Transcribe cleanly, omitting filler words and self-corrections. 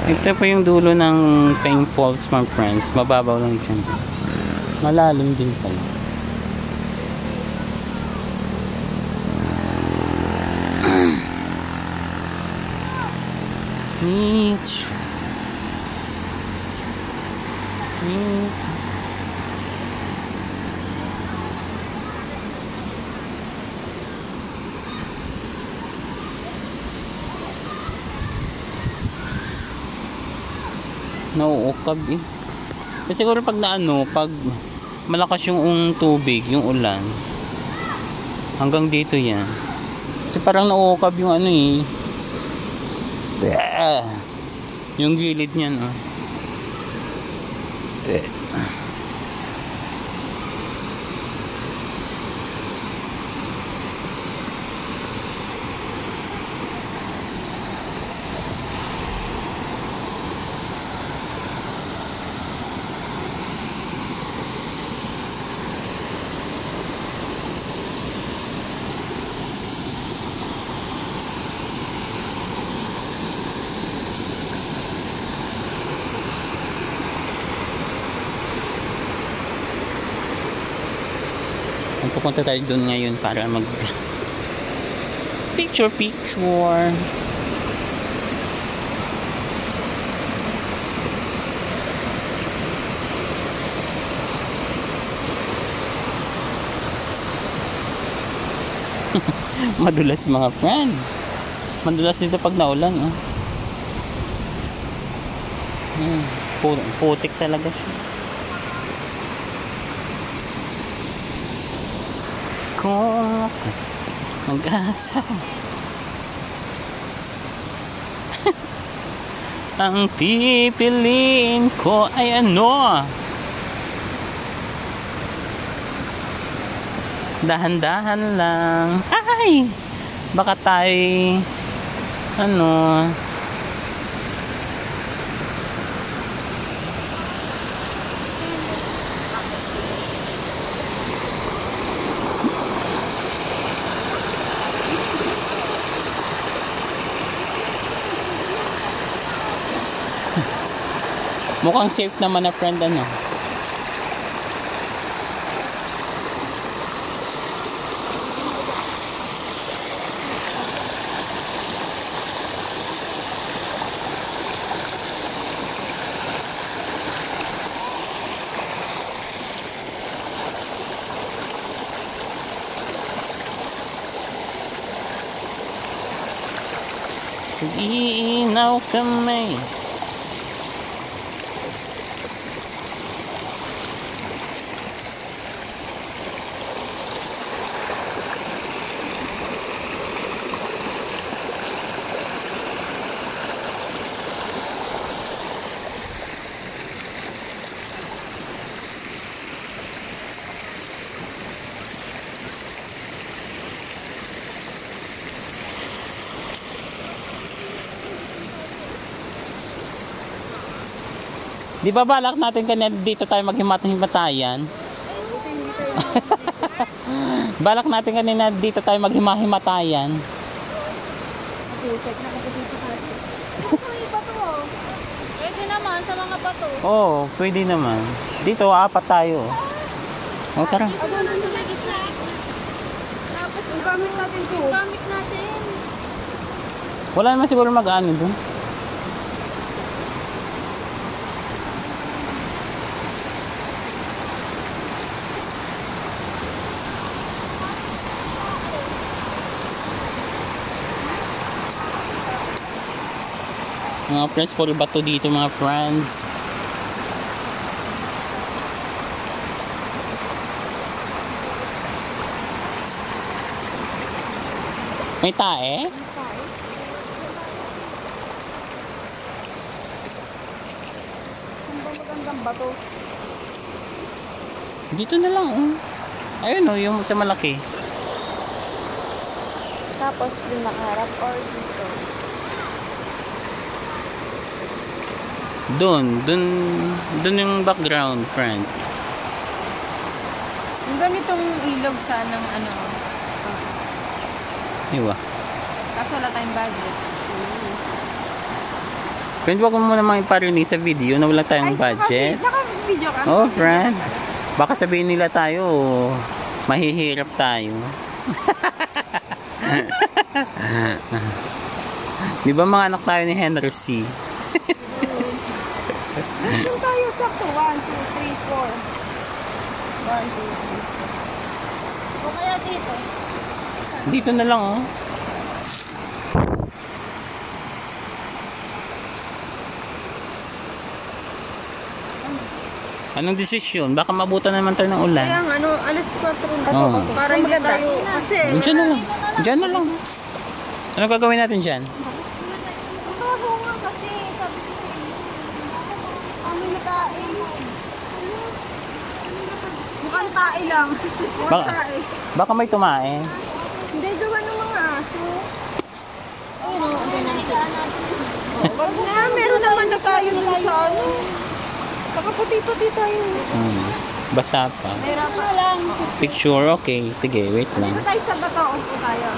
Ito po yung dulo ng Pain Falls, mga friends. Mababaw lang siya. Malalim din pala. Niche. Nauukab eh. Kasi siguro pag pag malakas yung tubig, yung ulan, hanggang dito yan. Kasi parang nauukab yung eh. Yung gilid niyan oh. Pupunta tayo doon ngayon para mag picture madulas mga friend, madulas dito pag naulan oh. Putik talaga siya. Kung mag-asa ang pipiliin ko ay dahan-dahan lang. Ay! Baka tayo mukhang safe naman na friend iinaw kami. Di ba balak natin kanina dito tayo maghimat-himatayan? Balak natin kanina dito tayo maghimahimatayan. Pwede naman sa mga bato. Oo, pwede naman. Dito, 4 tayo. O, tara. Tapos yung gamit natin to. Yung gamit natin. Wala naman siguro mag-ano dun. Mga friends, puro bato dito mga friends. May tae? Magandang bato. Dito na lang ayun yung sa malaki. Tapos din nakaharap or dito. Doon yung background, friend. Yung ganitong ilog sanang Diba? Kaso wala tayong budget. Friend, wag mo naman iparinig sa video na wala tayong budget. Naka-video ka? Oh, friend. Baka sabihin nila tayo, mahihirap tayo. Di ba mga anak tayo ni Henry C? Saan tayo sakto? 1, 2, 3, 4. 1, 2, 3. O kaya dito? Dito na lang, oh. Anong desisyon? Baka mabutan naman tayo ng ulan. Kaya nga, ano, alas 4 Oo. para hindi tayo, kasi, Diyan na lang. Diyan na lang. Anong gagawin natin dyan? ang baho nga kasi, sabi ko sa inyo, ano na tae? Mukhang tae lang. Mukhang Baka, tae. baka may tumae. Hindi, gawa ng mga aso. Ayun, ang natin. Wag na, meron naman na tayo dun sa ano. Nakaputi-puti tayo. Basa pa. Meron pa lang. Picture, okay. Sige, wait lang. Dito tayo sa bato. Upo tayo.